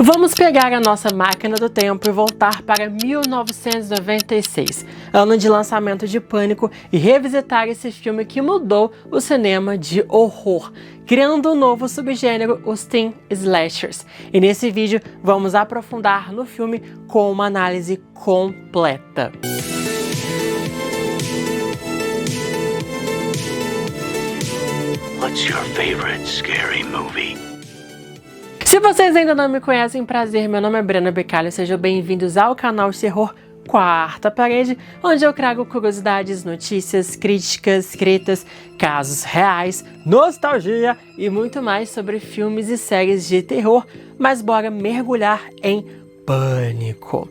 Vamos pegar a nossa máquina do tempo e voltar para 1996, ano de lançamento de Pânico, e revisitar esse filme que mudou o cinema de horror, criando um novo subgênero, os Teen Slashers. E nesse vídeo vamos aprofundar no filme com uma análise completa. What's your favorite scary movie? Se vocês ainda não me conhecem, prazer, meu nome é Brena Becalho, sejam bem-vindos ao canal de terror Quarta Parede, onde eu trago curiosidades, notícias, críticas, tretas, casos reais, nostalgia e muito mais sobre filmes e séries de terror, mas bora mergulhar em Pânico.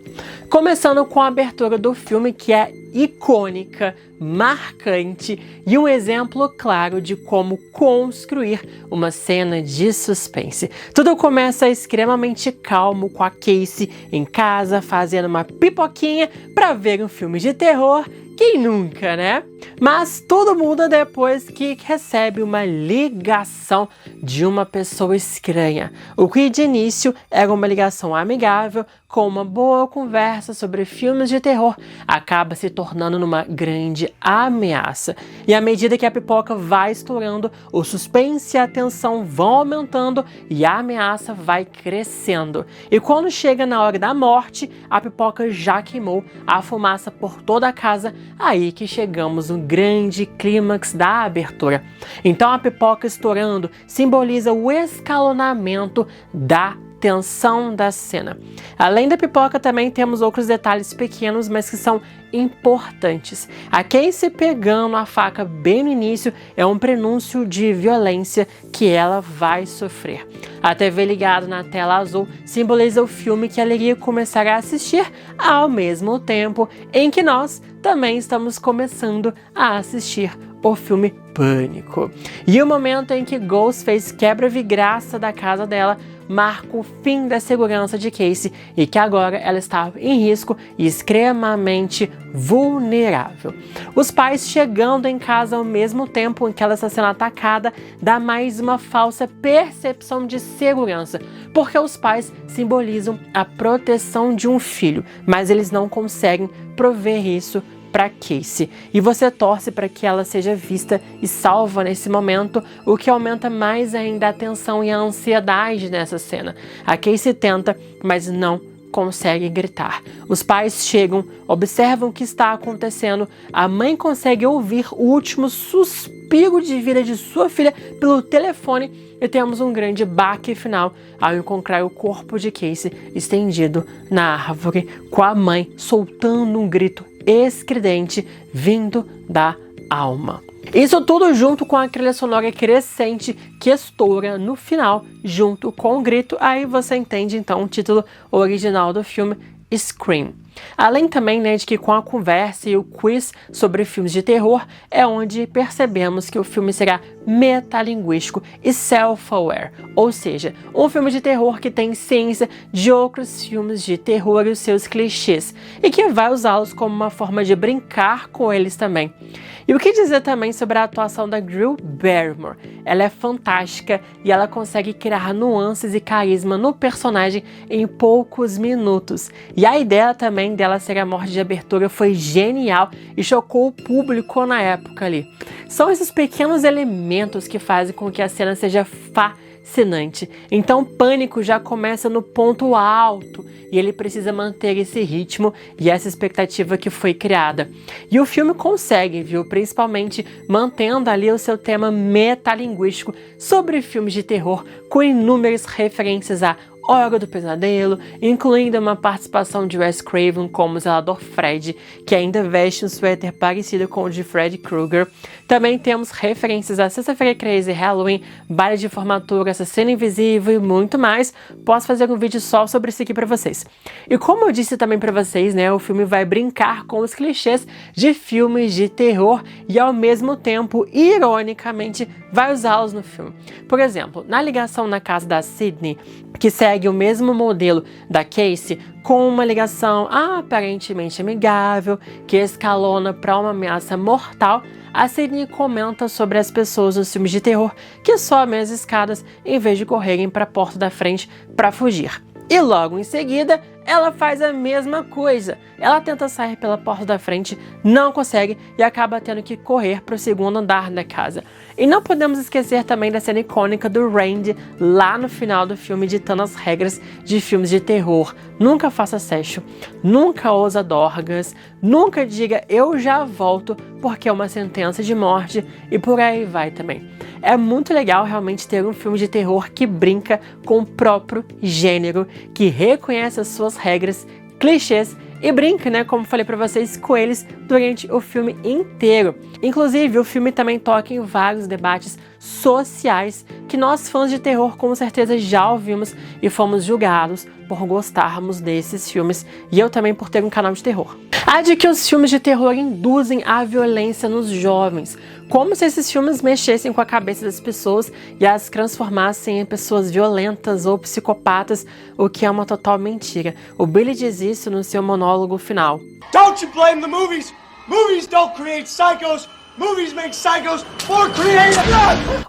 Começando com a abertura do filme, que é icônica, marcante e um exemplo claro de como construir uma cena de suspense. Tudo começa extremamente calmo, com a Casey em casa fazendo uma pipoquinha para ver um filme de terror. Quem nunca, né? Mas tudo muda depois que recebe uma ligação de uma pessoa estranha. O que de início era uma ligação amigável, com uma boa conversa sobre filmes de terror, acaba se tornando numa grande ameaça. E à medida que a pipoca vai estourando, o suspense e a tensão vão aumentando e a ameaça vai crescendo. E quando chega na hora da morte, a pipoca já queimou a fumaça por toda a casa, aí que chegamos no grande clímax da abertura. Então a pipoca estourando simboliza o escalonamento da tensão da cena. Além da pipoca, também temos outros detalhes pequenos, mas que são importantes. A Casey pegando a faca bem no início é um prenúncio de violência que ela vai sofrer. A TV ligada na tela azul simboliza o filme que ela iria começar a assistir ao mesmo tempo em que nós também estamos começando a assistir o filme Pânico. E o momento em que Ghostface quebra a vidraça da casa dela marca o fim da segurança de Casey e que agora ela estava em risco e extremamente vulnerável. Os pais chegando em casa ao mesmo tempo em que ela está sendo atacada dá mais uma falsa percepção de segurança, porque os pais simbolizam a proteção de um filho, mas eles não conseguem prover isso para Casey, e você torce para que ela seja vista e salva nesse momento, o que aumenta mais ainda a tensão e a ansiedade nessa cena. A Casey tenta, mas não consegue gritar. Os pais chegam, observam o que está acontecendo, a mãe consegue ouvir o último suspiro de vida de sua filha pelo telefone e temos um grande baque final ao encontrar o corpo de Casey estendido na árvore, com a mãe soltando um grito estridente vindo da alma. Isso tudo junto com a trilha sonora crescente que estoura no final, junto com o grito. Aí você entende então o título original do filme, Scream. Além também, de que com a conversa e o quiz sobre filmes de terror é onde percebemos que o filme será metalinguístico e self-aware, ou seja, um filme de terror que tem ciência de outros filmes de terror e os seus clichês, e que vai usá-los como uma forma de brincar com eles também. E o que dizer também sobre a atuação da Drew Barrymore? Ela é fantástica e ela consegue criar nuances e carisma no personagem em poucos minutos. E a ideia também dela ser a morte de abertura foi genial e chocou o público na época ali. São esses pequenos elementos que fazem com que a cena seja fascinante. Então Pânico já começa no ponto alto e ele precisa manter esse ritmo e essa expectativa que foi criada. E o filme consegue, viu? Principalmente mantendo ali o seu tema metalinguístico sobre filmes de terror, com inúmeras referências a Hora do Pesadelo, incluindo uma participação de Wes Craven como zelador Fred, que ainda veste um suéter parecido com o de Freddy Krueger. Também temos referências a Sexta-feira Crazy, Halloween, baile de formatura, Assassino Invisível e muito mais. Posso fazer um vídeo só sobre isso aqui pra vocês. E como eu disse também pra vocês, o filme vai brincar com os clichês de filmes de terror e ao mesmo tempo, ironicamente, vai usá-los no filme. Por exemplo, na ligação na casa da Sydney, que segue o mesmo modelo da Casey, com uma ligação aparentemente amigável, que escalona para uma ameaça mortal, a Sydney comenta sobre as pessoas nos filmes de terror que sobem as escadas em vez de correrem para a porta da frente para fugir. E logo em seguida, ela faz a mesma coisa. Ela tenta sair pela porta da frente, não consegue e acaba tendo que correr para o segundo andar da casa. E não podemos esquecer também da cena icônica do Randy lá no final do filme, ditando as regras de filmes de terror. Nunca faça sexo, nunca ousa drogas, nunca diga eu já volto porque é uma sentença de morte e por aí vai também. É muito legal realmente ter um filme de terror que brinca com o próprio gênero, que reconhece as suas regras, clichês e brinca, né, como falei pra vocês, com eles durante o filme inteiro. Inclusive, o filme também toca em vários debates sociais que nós fãs de terror com certeza já ouvimos e fomos julgados por gostarmos desses filmes, e eu também por ter um canal de terror. A de que os filmes de terror induzem a violência nos jovens, como se esses filmes mexessem com a cabeça das pessoas e as transformassem em pessoas violentas ou psicopatas, o que é uma total mentira. O Billy diz isso no seu monólogo final. Don't you blame the movies! Movies don't create psychos! Movies make psychos more creative!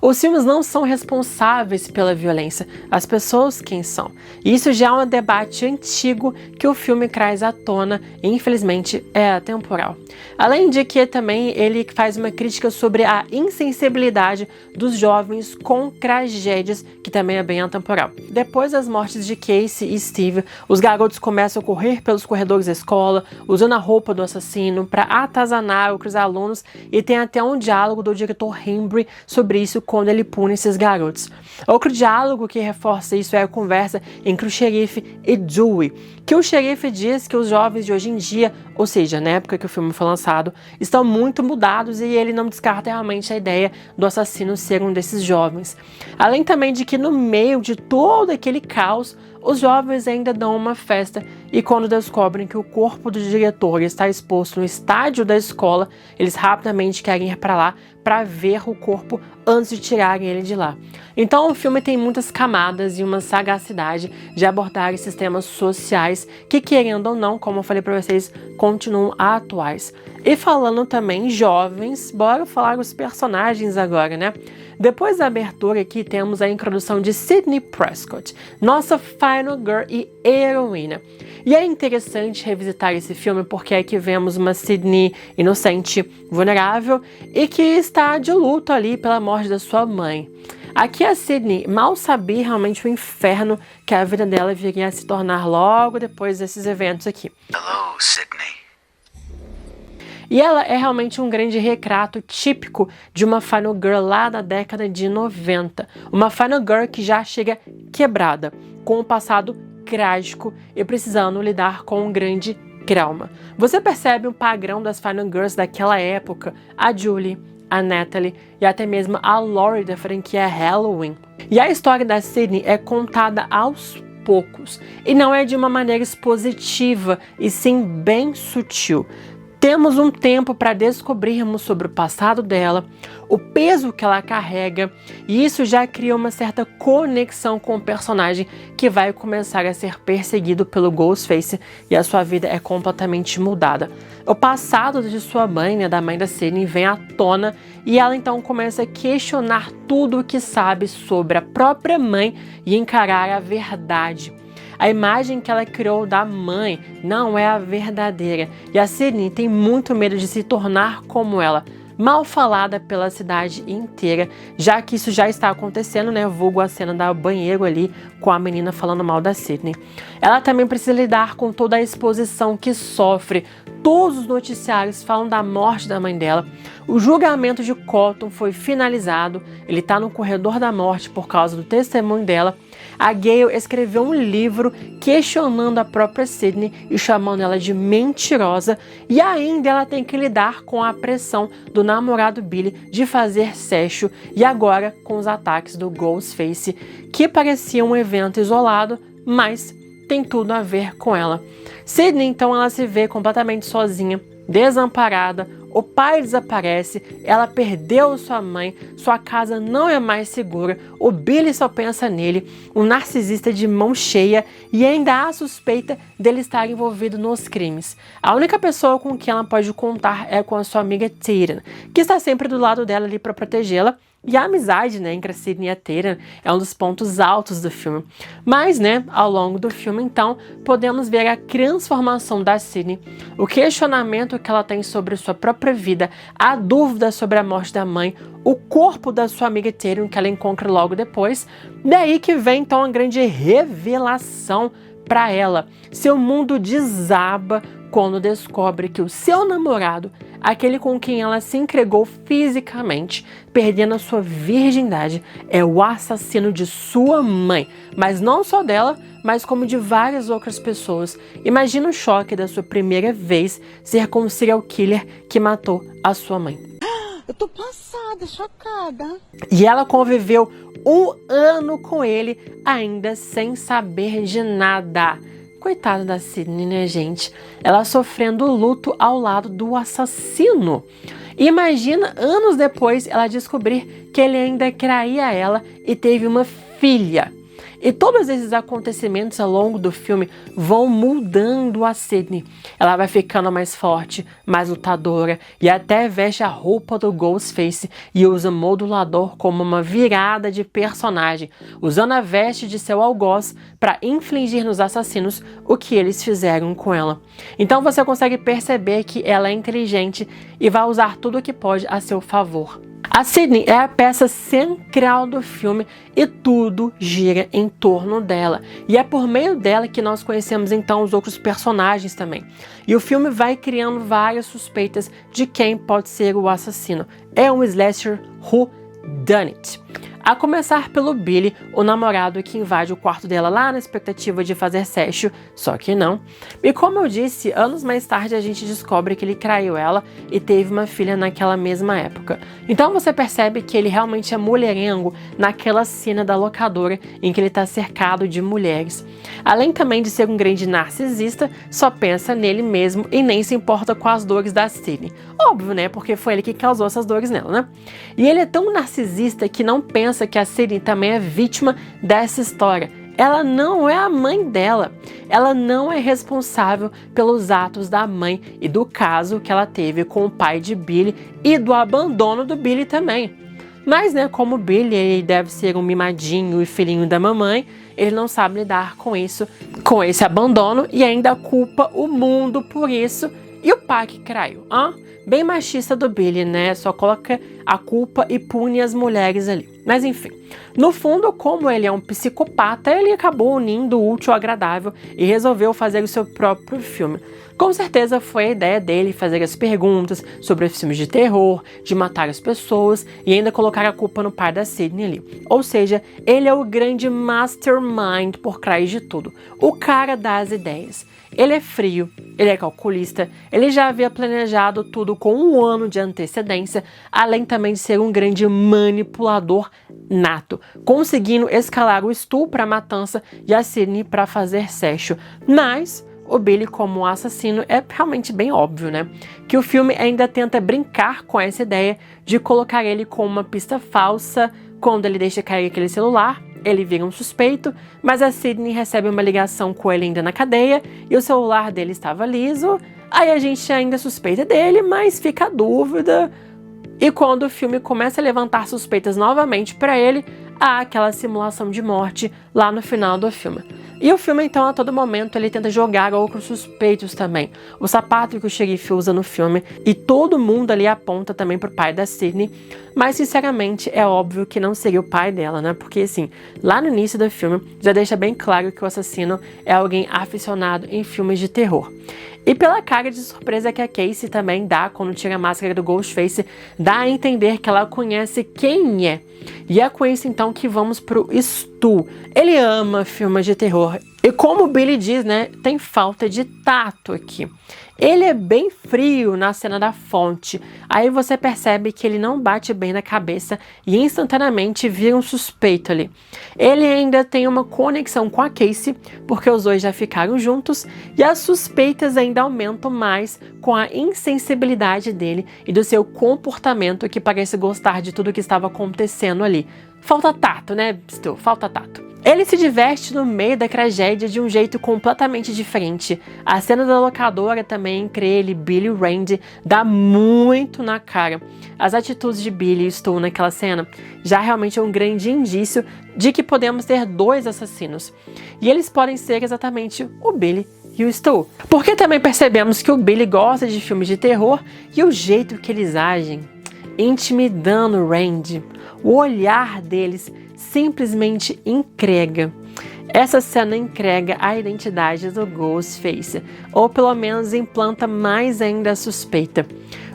Os filmes não são responsáveis pela violência, as pessoas quem são. E isso já é um debate antigo que o filme traz à tona e infelizmente é atemporal. Além de que também ele faz uma crítica sobre a insensibilidade dos jovens com tragédias, que também é bem atemporal. Depois das mortes de Casey e Steve, os garotos começam a correr pelos corredores da escola, usando a roupa do assassino para atazanar os alunos, e tem até um diálogo do diretor Embry sobre isso quando ele pune esses garotos. Outro diálogo que reforça isso é a conversa entre o xerife e Dewey, que o xerife diz que os jovens de hoje em dia, ou seja, na época que o filme foi lançado, estão muito mudados e ele não descarta realmente a ideia do assassino ser um desses jovens. Além também de que no meio de todo aquele caos, os jovens ainda dão uma festa e quando descobrem que o corpo do diretor está exposto no estádio da escola, eles rapidamente querem ir para lá para ver o corpo antes de tirarem ele de lá. Então o filme tem muitas camadas e uma sagacidade de abordar esses temas sociais que, querendo ou não, como eu falei para vocês, continuam atuais. E falando também em jovens, bora falar os personagens agora, né? Depois da abertura aqui temos a introdução de Sidney Prescott, nossa final girl e heroína. E é interessante revisitar esse filme porque aqui vemos uma Sidney inocente, vulnerável e que está de luto ali pela morte da sua mãe. Aqui a Sidney mal sabia realmente o inferno que a vida dela viria a se tornar logo depois desses eventos aqui. Hello, Sydney. E ela é realmente um grande retrato típico de uma final girl lá da década de 90. Uma final girl que já chega quebrada, com um passado trágico e precisando lidar com um grande trauma. Você percebe um padrão das final girls daquela época, a Julie, a Natalie e até mesmo a Laurie da franquia Halloween. E a história da Sidney é contada aos poucos e não é de uma maneira expositiva e sim bem sutil. Temos um tempo para descobrirmos sobre o passado dela, o peso que ela carrega, e isso já cria uma certa conexão com o personagem que vai começar a ser perseguido pelo Ghostface e a sua vida é completamente mudada. O passado de sua mãe, né, da mãe da Sidney, vem à tona e ela então começa a questionar tudo o que sabe sobre a própria mãe e encarar a verdade. A imagem que ela criou da mãe não é a verdadeira e a Sidney tem muito medo de se tornar como ela, mal falada pela cidade inteira, já que isso já está acontecendo, né? Vulgo a cena do banheiro ali com a menina falando mal da Sidney. Ela também precisa lidar com toda a exposição que sofre. Todos os noticiários falam da morte da mãe dela. O julgamento de Cotton foi finalizado. Ele está no corredor da morte por causa do testemunho dela. A Gale escreveu um livro questionando a própria Sidney e chamando ela de mentirosa. E ainda ela tem que lidar com a pressão do namorado Billy de fazer sexo. E agora com os ataques do Ghostface, que parecia um evento isolado, mas tem tudo a ver com ela. Sidney, então, ela se vê completamente sozinha, desamparada, o pai desaparece, ela perdeu sua mãe, sua casa não é mais segura, o Billy só pensa nele, um narcisista de mão cheia e ainda há suspeita dele estar envolvido nos crimes. A única pessoa com quem ela pode contar é com a sua amiga Tatum, que está sempre do lado dela ali para protegê-la, E a amizade, né, entre a Sidney e a Tatum é um dos pontos altos do filme. Mas, né, ao longo do filme, então, podemos ver a transformação da Sidney, o questionamento que ela tem sobre sua própria vida, a dúvida sobre a morte da mãe, o corpo da sua amiga Tatum, que ela encontra logo depois. Daí que vem, então, a grande revelação para ela. Seu mundo desaba quando descobre que o seu namorado, aquele com quem ela se entregou fisicamente, perdendo a sua virgindade, é o assassino de sua mãe. Mas não só dela, mas como de várias outras pessoas. Imagina o choque da sua primeira vez ser com o serial killer que matou a sua mãe. Eu tô passada, chocada. E ela conviveu 1 ano com ele, ainda sem saber de nada. Coitada da Sidney, né, gente? Ela sofrendo luto ao lado do assassino. Imagina, anos depois, ela descobrir que ele ainda traía ela e teve uma filha. E todos esses acontecimentos ao longo do filme vão mudando a Sidney. Ela vai ficando mais forte, mais lutadora e até veste a roupa do Ghostface e usa modulador como uma virada de personagem, usando a veste de seu algoz para infligir nos assassinos o que eles fizeram com ela. Então você consegue perceber que ela é inteligente e vai usar tudo o que pode a seu favor. A Sidney é a peça central do filme e tudo gira em torno dela. E é por meio dela que nós conhecemos então os outros personagens também. E o filme vai criando várias suspeitas de quem pode ser o assassino. É um slasher who done it. A começar pelo Billy, o namorado que invade o quarto dela lá na expectativa de fazer sexo, só que não. E como eu disse, anos mais tarde a gente descobre que ele traiu ela e teve uma filha naquela mesma época. Então você percebe que ele realmente é mulherengo naquela cena da locadora em que ele está cercado de mulheres. Além também de ser um grande narcisista, só pensa nele mesmo e nem se importa com as dores da Sidney. Óbvio, né? Porque foi ele que causou essas dores nela, né? E ele é tão narcisista que não pensa que a Sidney também é vítima dessa história. Ela não é a mãe dela. Ela não é responsável pelos atos da mãe e do caso que ela teve com o pai de Billy e do abandono do Billy também. Mas, né, como Billy ele deve ser um mimadinho e filhinho da mamãe, ele não sabe lidar com isso, com esse abandono e ainda culpa o mundo por isso. E o pai que traiu, bem machista do Billy, né? Só coloca a culpa e pune as mulheres ali. Mas enfim, no fundo, como ele é um psicopata, ele acabou unindo o útil ao agradável e resolveu fazer o seu próprio filme. Com certeza foi a ideia dele fazer as perguntas sobre os filmes de terror, de matar as pessoas e ainda colocar a culpa no pai da Sidney ali. Ou seja, ele é o grande mastermind por trás de tudo, o cara das ideias. Ele é frio, ele é calculista, ele já havia planejado tudo com 1 ano de antecedência, além também de ser um grande manipulador nato, conseguindo escalar o Stu para a matança e a Sidney para fazer sexo. Mas o Billy como assassino é realmente bem óbvio, né? Que o filme ainda tenta brincar com essa ideia de colocar ele com uma pista falsa quando ele deixa cair aquele celular. Ele vira um suspeito, mas a Sidney recebe uma ligação com ele ainda na cadeia e o celular dele estava liso. Aí a gente ainda suspeita dele, mas fica a dúvida. E quando o filme começa a levantar suspeitas novamente para ele, há aquela simulação de morte lá no final do filme. E o filme, então, a todo momento, ele tenta jogar outros suspeitos também. O sapato que o xerife usa no filme e todo mundo ali aponta também pro pai da Sidney. Mas, sinceramente, é óbvio que não seria o pai dela, né? Porque, assim, lá no início do filme, já deixa bem claro que o assassino é alguém aficionado em filmes de terror. E pela cara de surpresa que a Casey também dá quando tira a máscara do Ghostface, dá a entender que ela conhece quem é. E é com isso então que vamos pro Stu. Ele ama filmes de terror. E como o Billy diz, né, tem falta de tato aqui. Ele é bem frio na cena da fonte. Aí você percebe que ele não bate bem na cabeça e instantaneamente vira um suspeito ali. Ele ainda tem uma conexão com a Casey, porque os dois já ficaram juntos, e as suspeitas ainda aumentam mais com a insensibilidade dele e do seu comportamento que parece gostar de tudo que estava acontecendo ali. falta tato, né, Stu? Falta tato. Ele se diverte no meio da tragédia de um jeito completamente diferente. A cena da locadora também, entre ele, Billy e Randy, dá muito na cara. As atitudes de Billy e Stu naquela cena já realmente é um grande indício de que podemos ter 2 assassinos. E eles podem ser exatamente o Billy e o Stu. Porque também percebemos que o Billy gosta de filmes de terror e o jeito que eles agem, intimidando o Randy, o olhar deles simplesmente entrega. Essa cena entrega a identidade do Ghostface, ou pelo menos implanta mais ainda a suspeita.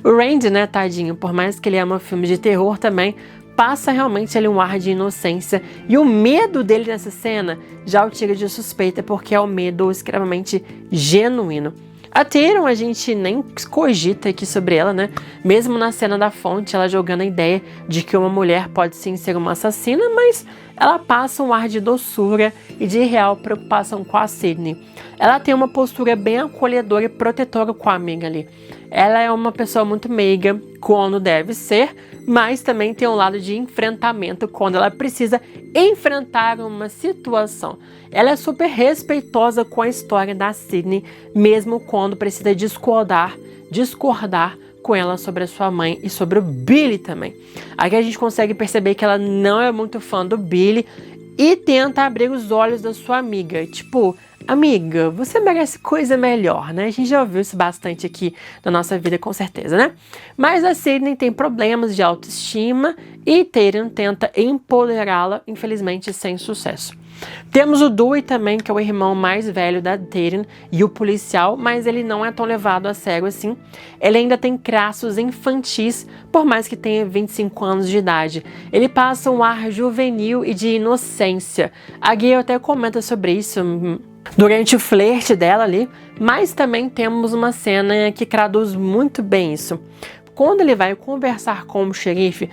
O Randy, né, tadinho, por mais que ele ama filmes de terror também, passa realmente ali um ar de inocência, e o medo dele nessa cena já o tira de suspeita, porque é um medo extremamente genuíno. A Tatum, a gente nem cogita aqui sobre ela, né? Mesmo na cena da fonte, ela jogando a ideia de que uma mulher pode sim ser uma assassina, mas ela passa um ar de doçura e de real preocupação com a Sidney. Ela tem uma postura bem acolhedora e protetora com a amiga ali. Ela é uma pessoa muito meiga quando deve ser, mas também tem um lado de enfrentamento quando ela precisa enfrentar uma situação. Ela é super respeitosa com a história da Sidney, mesmo quando precisa discordar com ela sobre a sua mãe e sobre o Billy também. Aqui a gente consegue perceber que ela não é muito fã do Billy e tenta abrir os olhos da sua amiga. Tipo, amiga, você merece coisa melhor, né? A gente já ouviu isso bastante aqui na nossa vida, com certeza, né? Mas a Sidney tem problemas de autoestima e Tatum tenta empoderá-la, infelizmente sem sucesso. Temos o Dewey também, que é o irmão mais velho da Tatum e o policial, mas ele não é tão levado a sério assim. Ele ainda tem traços infantis, por mais que tenha 25 anos de idade. Ele passa um ar juvenil e de inocência. A Gayle até comenta sobre isso durante o flerte dela ali, mas também temos uma cena que traduz muito bem isso. Quando ele vai conversar com o xerife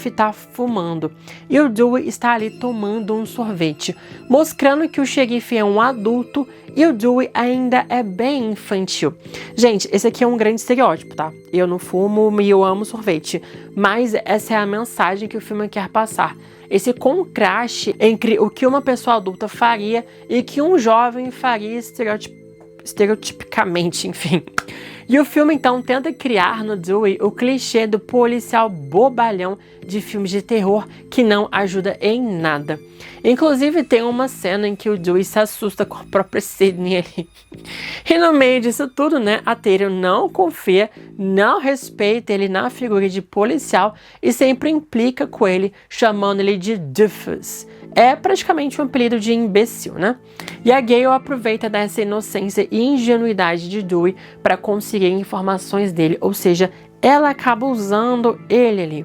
está fumando e o Dewey está ali tomando um sorvete, mostrando que o xerife é um adulto e o Dewey ainda é bem infantil. Gente, esse aqui é um grande estereótipo, tá? Eu não fumo e eu amo sorvete, mas essa é a mensagem que o filme quer passar. Esse contraste entre o que uma pessoa adulta faria e que um jovem faria estereotipicamente, enfim. E o filme, então, tenta criar no Dewey o clichê do policial bobalhão de filmes de terror que não ajuda em nada. Inclusive, tem uma cena em que o Dewey se assusta com a própria Sidney ali. E no meio disso tudo, né, a Tatum não confia, não respeita ele na figura de policial e sempre implica com ele, chamando ele de Doofus. É praticamente um apelido de imbecil, né? E a Gayle aproveita dessa inocência e ingenuidade de Dewey para conseguir informações dele, ou seja, ela acaba usando ele ali.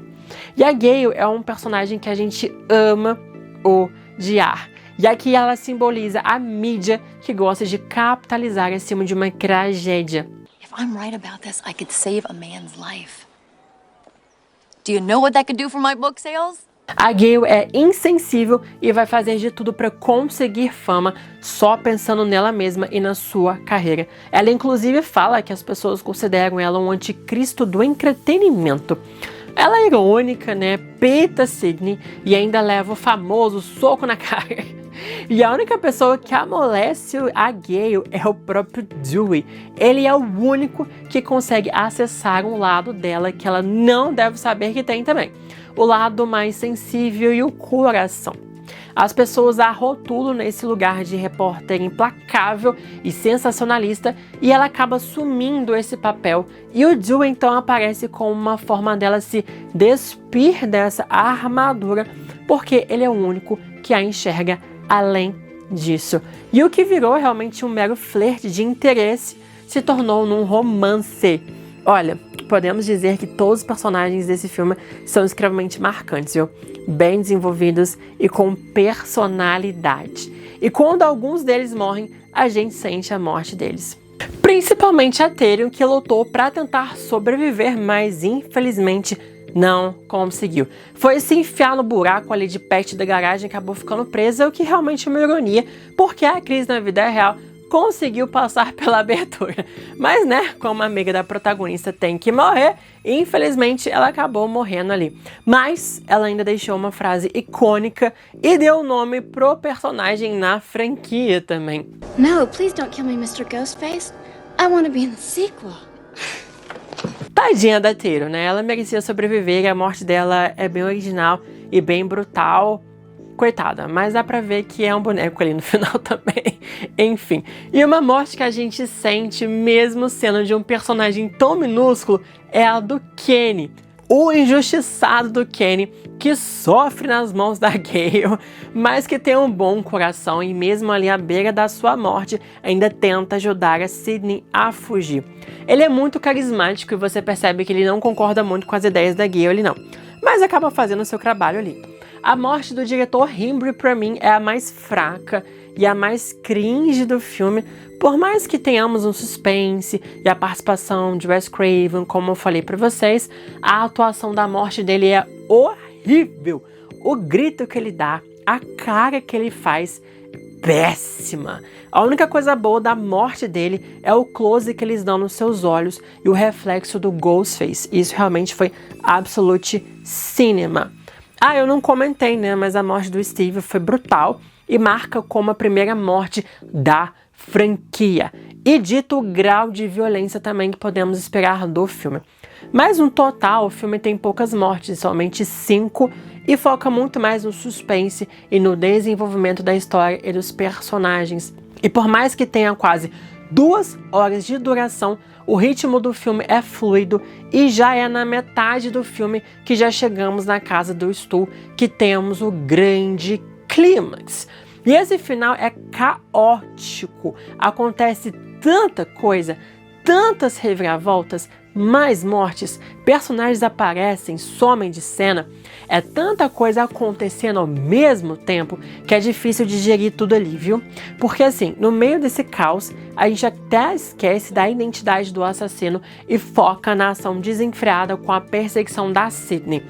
E a Gayle é um personagem que a gente ama odiar. E aqui ela simboliza a mídia que gosta de capitalizar em cima de uma tragédia. If I'm right about this, I could save a man's life. Do you know what that could do for my book sales? A Gayle é insensível e vai fazer de tudo para conseguir fama só pensando nela mesma e na sua carreira. Ela inclusive fala que as pessoas consideram ela um anticristo do entretenimento. Ela é irônica, né? Peita Sidney e ainda leva o famoso soco na cara. E a única pessoa que amolece a Gayle é o próprio Dewey. Ele é o único que consegue acessar um lado dela que ela não deve saber que tem também. O lado mais sensível e o coração. As pessoas a rotulam nesse lugar de repórter implacável e sensacionalista e ela acaba assumindo esse papel. E o Dewey então aparece como uma forma dela se despir dessa armadura, porque ele é o único que a enxerga além disso. E o que virou realmente um mero flerte de interesse se tornou num romance. Olha, podemos dizer que todos os personagens desse filme são extremamente marcantes, viu? Bem desenvolvidos e com personalidade. E quando alguns deles morrem, a gente sente a morte deles. Principalmente a Tatum, que lutou para tentar sobreviver, mas infelizmente não conseguiu. Foi se enfiar no buraco ali de pet da garagem e acabou ficando presa, o que realmente é uma ironia, porque a Cris na vida real conseguiu passar pela abertura. Mas, né, como a amiga da protagonista tem que morrer, infelizmente ela acabou morrendo ali. Mas ela ainda deixou uma frase icônica e deu nome pro personagem na franquia também. No, please don't kill me, Mr. Ghostface. I want to be in the sequel. Tadinha da Tiro, né? Ela merecia sobreviver e a morte dela é bem original e bem brutal. Coitada, mas dá pra ver que é um boneco ali no final também. Enfim, e uma morte que a gente sente mesmo sendo de um personagem tão minúsculo é a do Kenny. O injustiçado do Kenny, que sofre nas mãos da Gale, mas que tem um bom coração e mesmo ali à beira da sua morte, ainda tenta ajudar a Sidney a fugir. Ele é muito carismático e você percebe que ele não concorda muito com as ideias da Gale, não, mas acaba fazendo o seu trabalho ali. A morte do diretor Embry, pra mim, é a mais fraca e a mais cringe do filme, por mais que tenhamos um suspense e a participação de Wes Craven, como eu falei pra vocês, a atuação da morte dele é horrível. O grito que ele dá, a cara que ele faz, péssima. A única coisa boa da morte dele é o close que eles dão nos seus olhos e o reflexo do Ghostface. Isso realmente foi absolute cinema. Ah, eu não comentei, né, mas a morte do Steve foi brutal e marca como a primeira morte da franquia. E dito o grau de violência também que podemos esperar do filme. Mas no total, o filme tem poucas mortes, somente 5, e foca muito mais no suspense e no desenvolvimento da história e dos personagens. E por mais que tenha quase 2 horas de duração, o ritmo do filme é fluido e já é na metade do filme que já chegamos na casa do Stu, que temos o grande clímax. E esse final é caótico, acontece tanta coisa, tantas reviravoltas, mais mortes, personagens aparecem, somem de cena, é tanta coisa acontecendo ao mesmo tempo que é difícil digerir tudo ali, viu? Porque assim, no meio desse caos, a gente até esquece da identidade do assassino e foca na ação desenfreada com a perseguição da Sidney,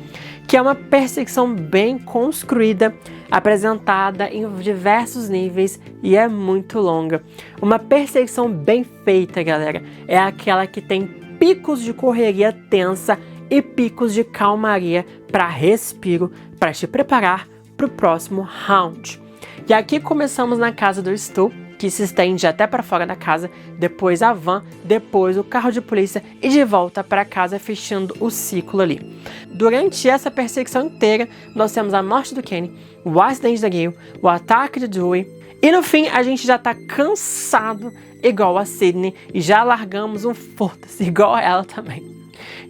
que é uma perseguição bem construída, apresentada em diversos níveis e é muito longa. Uma perseguição bem feita, galera, é aquela que tem picos de correria tensa e picos de calmaria para respiro, para te preparar para o próximo round. E aqui começamos na casa do Stu, que se estende até para fora da casa, depois a van, depois o carro de polícia e de volta para casa, fechando o ciclo ali. Durante essa perseguição inteira, nós temos a morte do Kenny, o acidente da Gale, o ataque de Dewey, e no fim a gente já tá cansado igual a Sidney e já largamos um foda-se igual a ela também.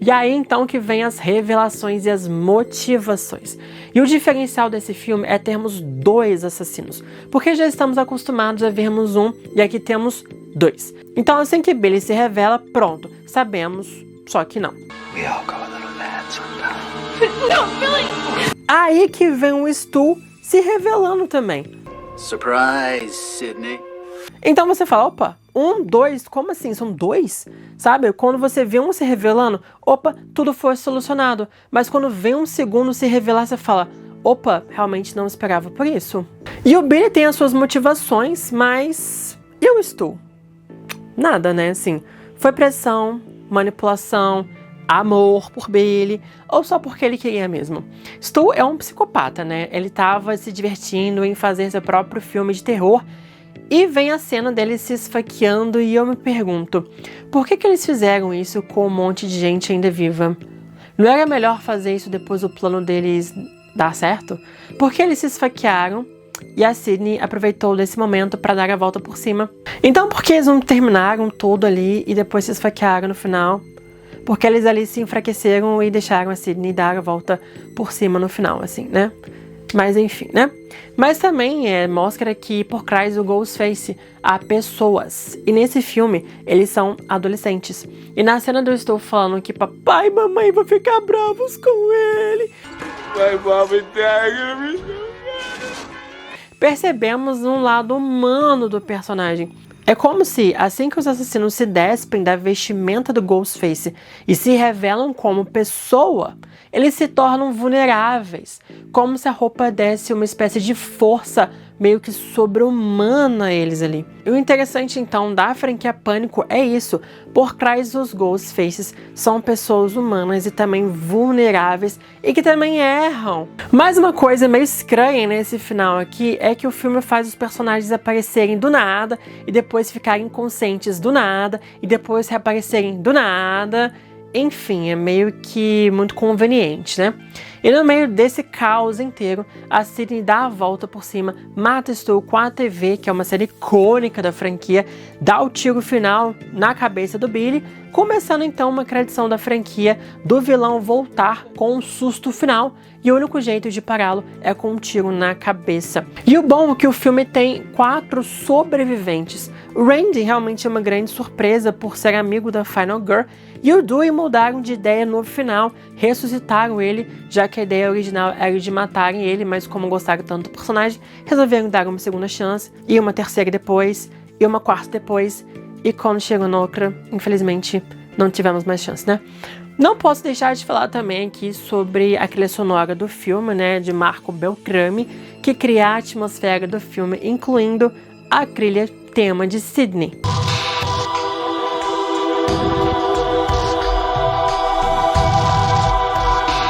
E aí então que vem as revelações e as motivações. E o diferencial desse filme é termos 2 assassinos, porque já estamos acostumados a vermos um e aqui temos 2. Então assim que Billy se revela, pronto, sabemos, só que não. We all go a little mad sometimes. No, Billy! Aí que vem o Stu se revelando também. Surprise, Sidney. Então você fala, opa, 1, 2, como assim? São 2? Sabe? Quando você vê um se revelando, opa, tudo foi solucionado. Mas quando vem um segundo se revelar, você fala, opa, realmente não esperava por isso. E o Billy tem as suas motivações, mas eu estou. Nada, né? Assim, foi pressão, manipulação, amor por Billy, ou só porque ele queria mesmo. Stu é um psicopata, né? Ele tava se divertindo em fazer seu próprio filme de terror. E vem a cena dele se esfaqueando e eu me pergunto, por que eles fizeram isso com um monte de gente ainda viva? Não era melhor fazer isso depois do plano deles dar certo? Por que eles se esfaquearam e a Sidney aproveitou desse momento para dar a volta por cima? Então por que eles não terminaram tudo ali e depois se esfaquearam no final? Porque eles ali se enfraqueceram e deixaram a Sidney dar a volta por cima no final, assim, né? Mas enfim, né? Mas também mostra que por trás do Ghostface há pessoas. E nesse filme, eles são adolescentes. E na cena eu estou falando que papai e mamãe vão ficar bravos com ele. My mom and dad are gonna be... Percebemos um lado humano do personagem. É como se, assim que os assassinos se despem da vestimenta do Ghostface e se revelam como pessoa, eles se tornam vulneráveis, como se a roupa desse uma espécie de força meio que sobre-humana eles ali. E o interessante então da franquia Pânico é isso, por trás dos Ghostfaces são pessoas humanas e também vulneráveis e que também erram. Mas uma coisa meio estranha nesse final aqui é que o filme faz os personagens aparecerem do nada e depois ficarem inconscientes do nada e depois reaparecerem do nada. Enfim, é meio que muito conveniente, né? E no meio desse caos inteiro, a Sidney dá a volta por cima, mata Stu com a TV, que é uma série icônica da franquia, dá o tiro final na cabeça do Billy, começando então uma tradição da franquia do vilão voltar com um susto final, e o único jeito de pará-lo é com um tiro na cabeça. E o bom é que o filme tem 4 sobreviventes. O Randy realmente é uma grande surpresa por ser amigo da Final Girl, e o Dewey mudaram de ideia no final, ressuscitaram ele, já que a ideia original era de matarem ele, mas como gostaram tanto do personagem, resolveram dar uma segunda chance, e uma terceira depois, e uma quarta depois, e quando chegou na outra, infelizmente, não tivemos mais chance, né? Não posso deixar de falar também aqui sobre a trilha sonora do filme, né, de Marco Beltrami, que cria a atmosfera do filme, incluindo a trilha tema de Sidney.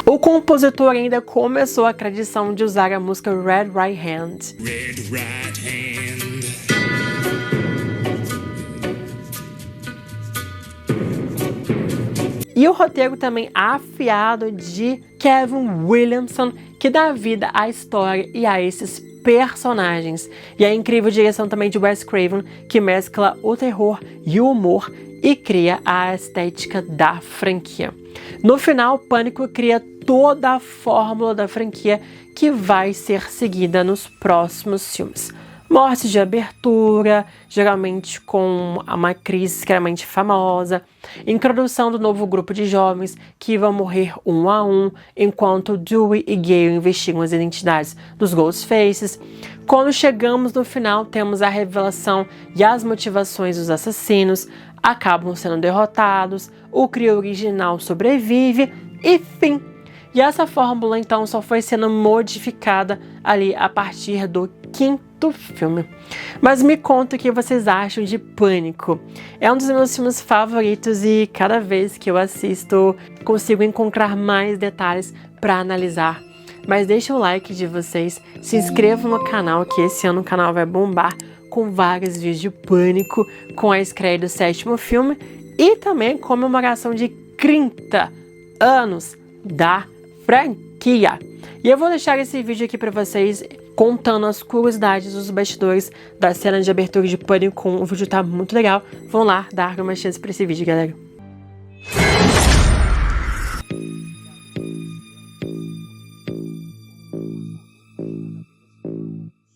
O compositor ainda começou a tradição de usar a música Red Right Hand. Red right hand. E o roteiro também afiado de Kevin Williamson, que dá vida à história e a esses personagens. E a incrível direção também de Wes Craven, que mescla o terror e o humor e cria a estética da franquia. No final, Pânico cria toda a fórmula da franquia que vai ser seguida nos próximos filmes. Mortes de abertura, geralmente com uma atriz extremamente famosa, introdução do novo grupo de jovens que vão morrer um a um, enquanto Dewey e Gale investigam as identidades dos Ghostfaces. Quando chegamos no final, temos a revelação e as motivações dos assassinos, acabam sendo derrotados, o trio original sobrevive e fim. E essa fórmula então só foi sendo modificada ali a partir do 5º filme. Mas me conta o que vocês acham de Pânico. É um dos meus filmes favoritos e cada vez que eu assisto consigo encontrar mais detalhes para analisar. Mas deixa o like de vocês, se inscrevam no canal, que esse ano o canal vai bombar com vários vídeos de Pânico, com a estreia do 7º filme e também comemoração de 30 anos da franquia. E eu vou deixar esse vídeo aqui para vocês contando as curiosidades dos bastidores da cena de abertura de Pânico. O vídeo tá muito legal. Vão lá dar uma chance para esse vídeo, galera.